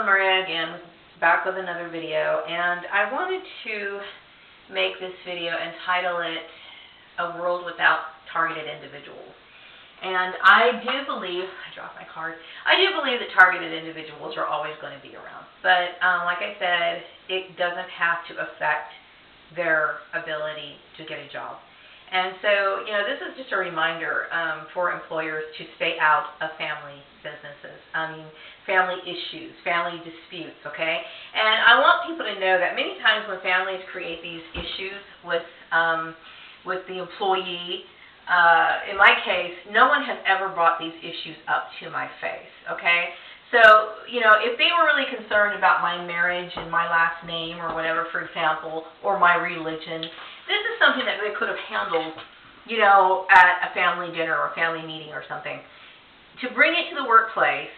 Maria again, back with another video, and I wanted to make this video and title it A World Without Targeted Individuals. And I do believe, I dropped my card, I do believe that targeted individuals are always going to be around. But like I said, it doesn't have to affect their ability to get a job. And so, this is just a reminder for employers to stay out of family businesses. Family issues, family disputes, okay? And I want people to know that many times when families create these issues with the employee, in my case, no one has ever brought these issues up to my face, okay? So, if they were really concerned about my marriage and my last name or whatever, for example, or my religion, this is something that they could have handled, at a family dinner or family meeting or something. To bring it to the workplace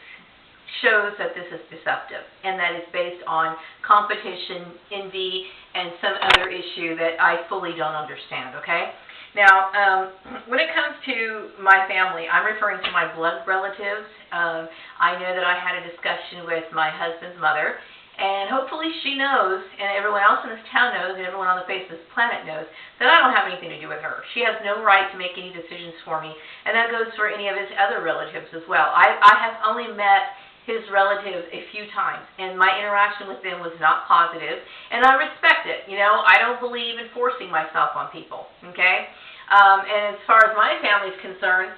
shows that this is deceptive and that it's based on competition, envy, and some other issue that I fully don't understand, okay? Now, when it comes to my family, I'm referring to my blood relatives. I know that I had a discussion with my husband's mother, and hopefully she knows, and everyone else in this town knows, and everyone on the face of this planet knows, that I don't have anything to do with her. She has no right to make any decisions for me, and that goes for any of his other relatives as well. I have only met his relatives a few times, and my interaction with them was not positive, and I respect it. I don't believe in forcing myself on people, okay? And as far as my family's concerned,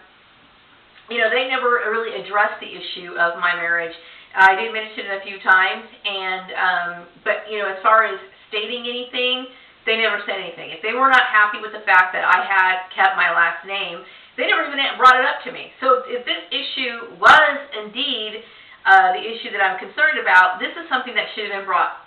they never really addressed the issue of my marriage. I did mention it a few times, and but as far as stating anything, they never said anything. If they were not happy with the fact that I had kept my last name, they never even brought it up to me. So if this issue was indeed the issue that I'm concerned about, this is something that should have been brought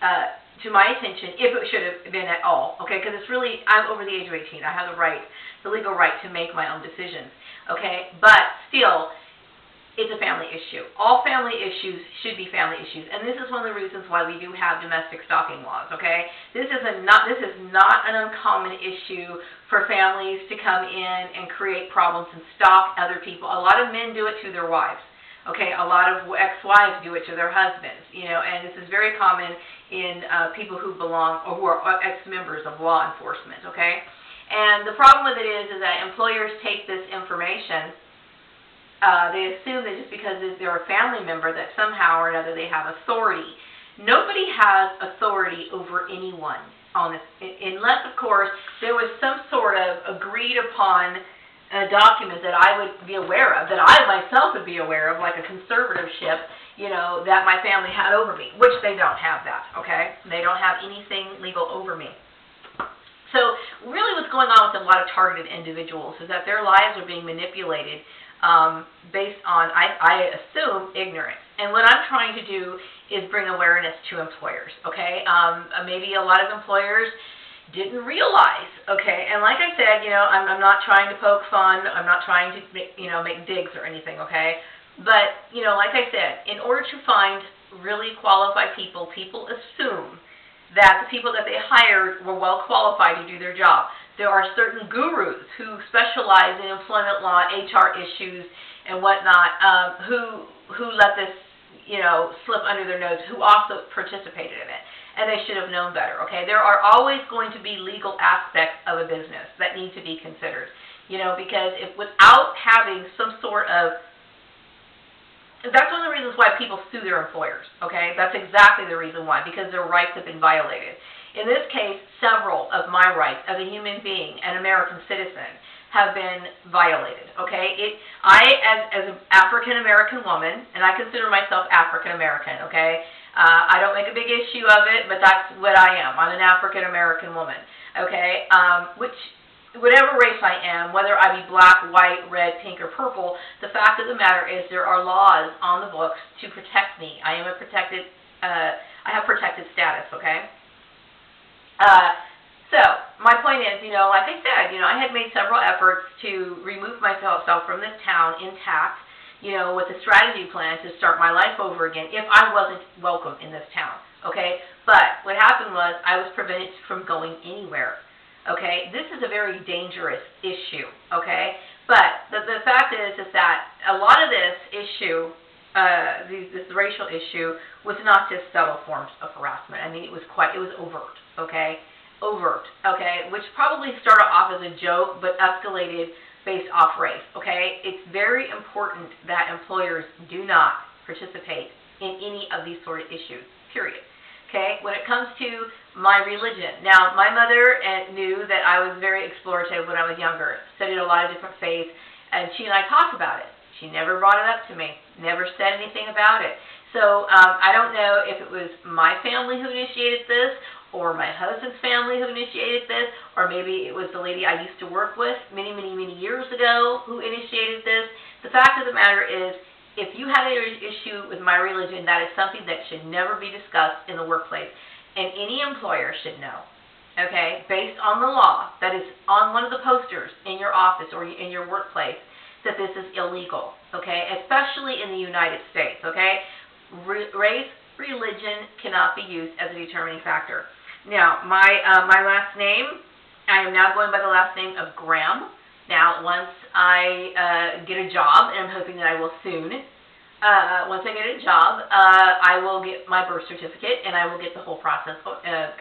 to my attention, if it should have been at all, okay? Because it's really, I'm over the age of 18. I have the legal right to make my own decisions, okay? But still, it's a family issue. All family issues should be family issues, and this is one of the reasons why we do have domestic stalking laws, okay? This is not an uncommon issue for families to come in and create problems and stalk other people. A lot of men do it to their wives. Okay, a lot of ex-wives do it to their husbands, and this is very common in people who belong or who are ex-members of law enforcement, okay? And the problem with it is that employers take this information, they assume that just because they're a family member that somehow or another they have authority. Nobody has authority over anyone on this, unless, of course, there was some sort of agreed upon a document that I would be aware of, that I myself would be aware of, like a conservatorship, that my family had over me, which they don't have that, okay? They don't have anything legal over me. So really what's going on with a lot of targeted individuals is that their lives are being manipulated based on, I assume, ignorance. And what I'm trying to do is bring awareness to employers, okay? Maybe a lot of employers didn't realize, okay? And like I said, I'm not trying to poke fun. I'm not trying to, make digs or anything, okay? But, like I said, in order to find really qualified people, people assume that the people that they hired were well qualified to do their job. There are certain gurus who specialize in employment law, HR issues, and whatnot, who let this, slip under their nose, who also participated in it. And they should have known better, okay? There are always going to be legal aspects of a business that need to be considered, because if without having some sort of, that's one of the reasons why people sue their employers, okay? That's exactly the reason why, because their rights have been violated. In this case, several of my rights as a human being, an American citizen, have been violated, okay? As an African-American woman, and I consider myself African-American, okay? I don't make a big issue of it, but that's what I am. I'm an African-American woman, okay? Whatever race I am, whether I be black, white, red, pink, or purple, the fact of the matter is there are laws on the books to protect me. I am I have protected status, okay? So, my point is, like I said, I had made several efforts to remove myself from this town intact, with a strategy plan to start my life over again if I wasn't welcome in this town, okay? But what happened was I was prevented from going anywhere, okay? This is a very dangerous issue, okay? But the fact is that a lot of this issue this racial issue was not just subtle forms of harassment. I mean, it was overt, okay? Overt, okay? Which probably started off as a joke, but escalated based off race, okay? It's very important that employers do not participate in any of these sort of issues, period. Okay, when it comes to my religion, now my mother knew that I was very explorative when I was younger, studied a lot of different faiths, and she and I talked about it. She never brought it up to me, never said anything about it. So I don't know if it was my family who initiated this, or my husband's family who initiated this, or maybe it was the lady I used to work with many, many, many years ago who initiated this. The fact of the matter is, if you have an issue with my religion, that is something that should never be discussed in the workplace, and any employer should know, okay, based on the law that is on one of the posters in your office or in your workplace, that this is illegal, okay, especially in the United States, okay. Race, religion cannot be used as a determining factor. Now, my last name, I am now going by the last name of Graham. Now, once I get a job, and I'm hoping that I will soon, once I get a job, I will get my birth certificate, and I will get the whole process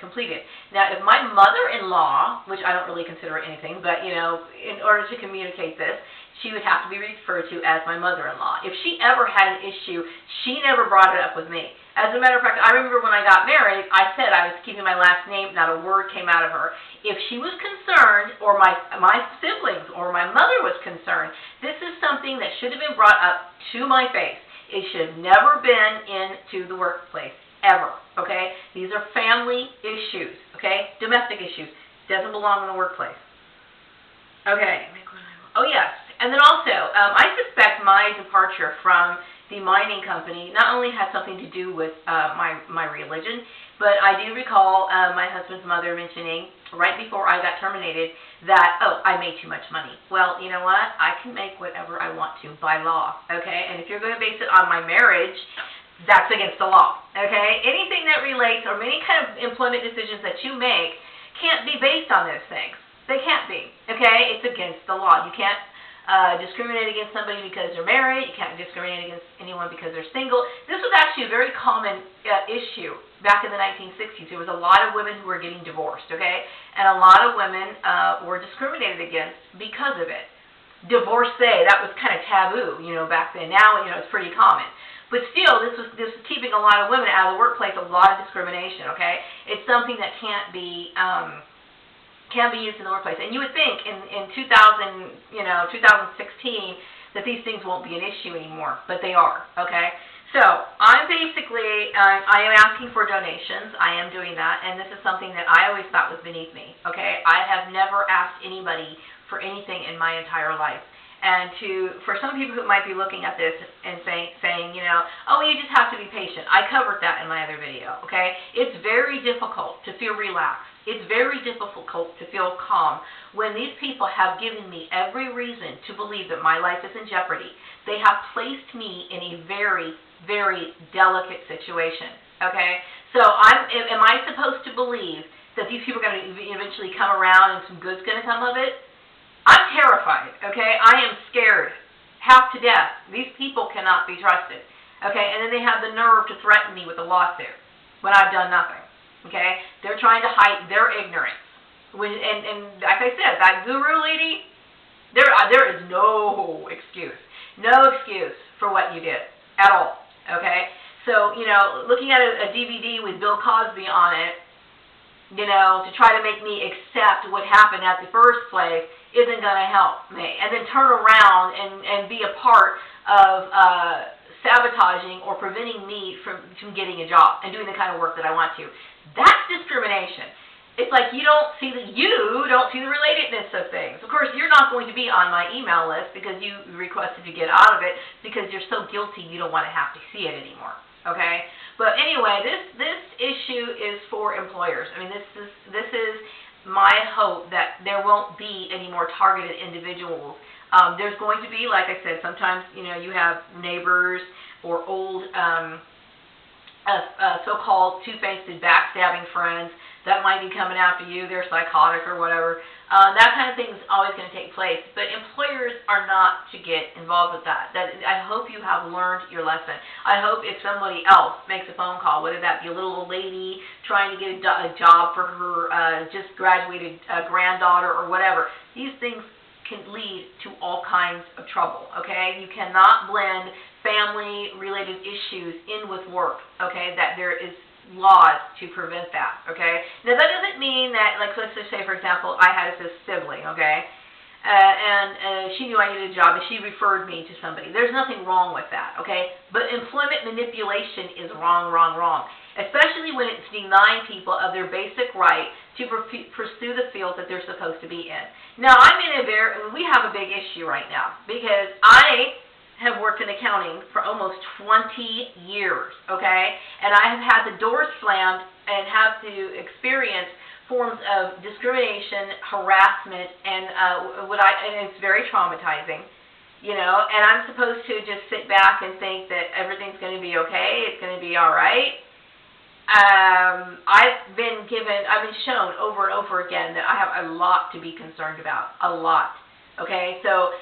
completed. Now, if my mother-in-law, which I don't really consider anything, but, you know, in order to communicate this, she would have to be referred to as my mother-in-law. If she ever had an issue, she never brought it up with me. As a matter of fact, I remember when I got married, I said I was keeping my last name, not a word came out of her. If she was concerned, or my siblings, or my mother was concerned, this is something that should have been brought up to my face. It should have never been into the workplace, ever, okay? These are family issues, okay? Domestic issues. Doesn't belong in the workplace. Okay. Oh, yes. And then also, I suspect my departure from the mining company not only had something to do with my religion, but I do recall my husband's mother mentioning right before I got terminated that, oh, I made too much money. Well, you know what? I can make whatever I want to by law, okay? And if you're going to base it on my marriage, that's against the law, okay? Anything that relates, or any kind of employment decisions that you make can't be based on those things. They can't be, okay? It's against the law. You can't discriminate against somebody because they're married. You can't discriminate against anyone because they're single. This was actually a very common issue back in the 1960s. There was a lot of women who were getting divorced, okay? And a lot of women were discriminated against because of it. Divorcee, that was kind of taboo, you know, back then. Now, you know, it's pretty common. But still, this was keeping a lot of women out of the workplace, a lot of discrimination, okay? It's something that can't be used in the workplace. And you would think in 2016 that these things won't be an issue anymore, but they are, okay? So I'm basically, I am asking for donations. I am doing that, and this is something that I always thought was beneath me, okay? I have never asked anybody for anything in my entire life. And for some people who might be looking at this and saying, you know, oh, you just have to be patient. I covered that in my other video, okay? It's very difficult to feel relaxed. It's very difficult to feel calm when these people have given me every reason to believe that my life is in jeopardy. They have placed me in a very, very delicate situation, okay? So am I supposed to believe that these people are going to eventually come around and some good's going to come of it? I'm terrified, okay? I am scared, half to death. These people cannot be trusted, okay? And then they have the nerve to threaten me with a lawsuit when I've done nothing, okay? They're trying to hide their ignorance. And like I said, that guru lady, there is no excuse for what you did at all, okay? So, you know, looking at a DVD with Bill Cosby on it, you know, to try to make me accept what happened at the first place isn't going to help me. And then turn around and be a part of sabotaging or preventing me from getting a job and doing the kind of work that I want to. That's discrimination. It's like you don't see the relatedness of things. Of course, you're not going to be on my email list because you requested to get out of it because you're so guilty you don't want to have to see it anymore. Okay? But anyway, this issue is for employers. I mean, this is my hope that there won't be any more targeted individuals. There's going to be, like I said, sometimes, you know, you have neighbors or old so-called two-faced backstabbing friends that might be coming after you. They're psychotic or whatever. That kind of thing is always going to take place. But employers are not to get involved with that. I hope you have learned your lesson. I hope if somebody else makes a phone call, whether that be a little old lady trying to get a job for her just graduated granddaughter or whatever, these things can lead to all kinds of trouble, okay? You cannot blend family-related issues in with work, okay? That there is laws to prevent that, okay? Now, that doesn't mean that, like, let's just say, for example, I had a sibling, okay? And she knew I needed a job, and she referred me to somebody. There's nothing wrong with that, okay? But employment manipulation is wrong, wrong, wrong, especially when it's denying people of their basic right to pursue the field that they're supposed to be in. Now, we have a big issue right now, because I have worked in accounting for almost 20 years, okay? And I have had the doors slammed and have to experience forms of discrimination, harassment, and it's very traumatizing, you know, and I'm supposed to just sit back and think that everything's going to be okay, it's going to be all right. I've been shown over and over again that I have a lot to be concerned about, a lot, okay? So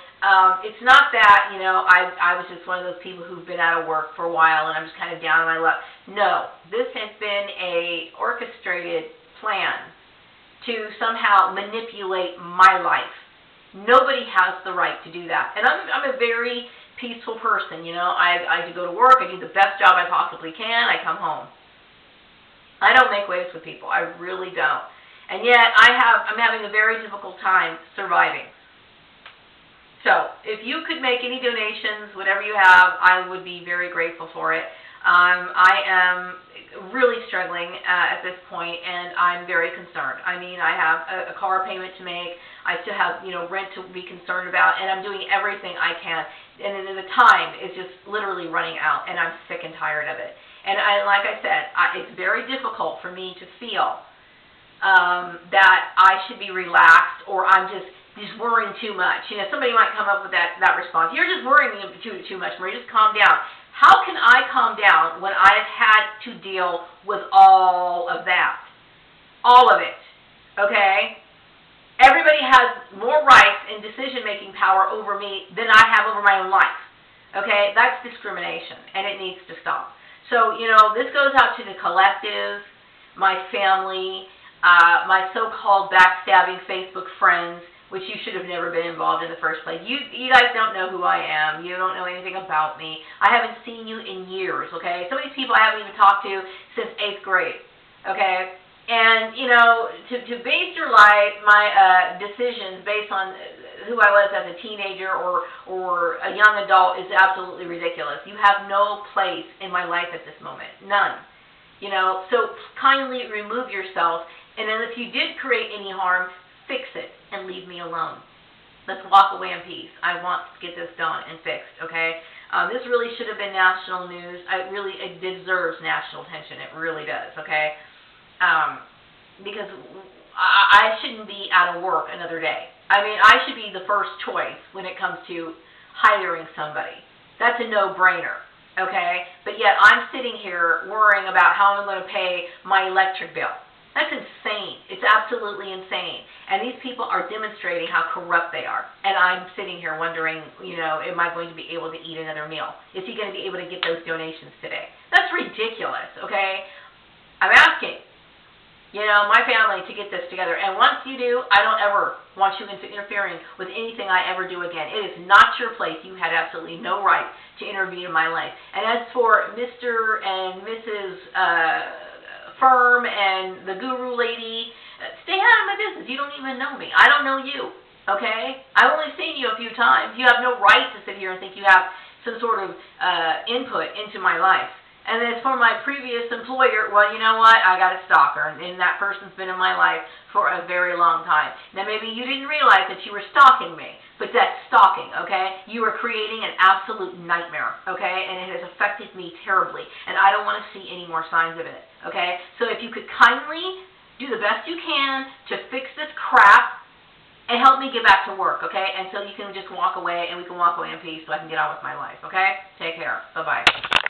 it's not that, you know, I was just one of those people who've been out of work for a while and I'm just kind of down on my luck. No, this has been a orchestrated plan to somehow manipulate my life. Nobody has the right to do that. And I'm a very peaceful person, you know. I go to work, I do the best job I possibly can, I come home. I don't make waves with people. I really don't. And yet I'm having a very difficult time surviving. So if you could make any donations, whatever you have, I would be very grateful for it. I am really struggling at this point, and I'm very concerned. I mean, I have a car payment to make. I still have, you know, rent to be concerned about, and I'm doing everything I can. And then the time is just literally running out, and I'm sick and tired of it. And like I said, it's very difficult for me to feel that I should be relaxed or I'm just worrying too much. You know, somebody might come up with that response. You're just worrying too much, Marie. Just calm down. How can I calm down when I've had to deal with all of that? All of it. Okay? Everybody has more rights and decision-making power over me than I have over my own life. Okay? That's discrimination, and it needs to stop. So, you know, this goes out to the collective, my family, my so-called backstabbing Facebook friends, which you should have never been involved in the first place. You guys don't know who I am. You don't know anything about me. I haven't seen you in years, okay? Some of these people I haven't even talked to since 8th grade, okay? And, you know, to base your life, my decisions based on who I was as a teenager or a young adult is absolutely ridiculous. You have no place in my life at this moment. None. You know, so kindly remove yourself, and then if you did create any harm, fix it and leave me alone. Let's walk away in peace. I want to get this done and fixed, okay? This really should have been national news. It deserves national attention. It really does, okay? Because I shouldn't be out of work another day. I mean, I should be the first choice when it comes to hiring somebody. That's a no-brainer, okay? But yet I'm sitting here worrying about how I'm going to pay my electric bill. That's insane. It's absolutely insane. And these people are demonstrating how corrupt they are. And I'm sitting here wondering, you know, am I going to be able to eat another meal? Is he going to be able to get those donations today? That's ridiculous, okay? I'm asking, you know, my family to get this together. And once you do, I don't ever want you interfering with anything I ever do again. It is not your place. You had absolutely no right to intervene in my life. And as for Mr. and Mrs. Firm and the guru lady, stay out of my business. You don't even know me. I don't know you, okay? I've only seen you a few times. You have no right to sit here and think you have some sort of input into my life. And as for my previous employer, well, you know what? I got a stalker, and that person's been in my life for a very long time. Now, maybe you didn't realize that you were stalking me, but that's stalking, okay? You are creating an absolute nightmare, okay? And it has affected me terribly, and I don't want to see any more signs of it, okay? So if you could kindly do the best you can to fix this crap and help me get back to work, okay? And so you can just walk away, and we can walk away in peace so I can get on with my life, okay? Take care. Bye-bye.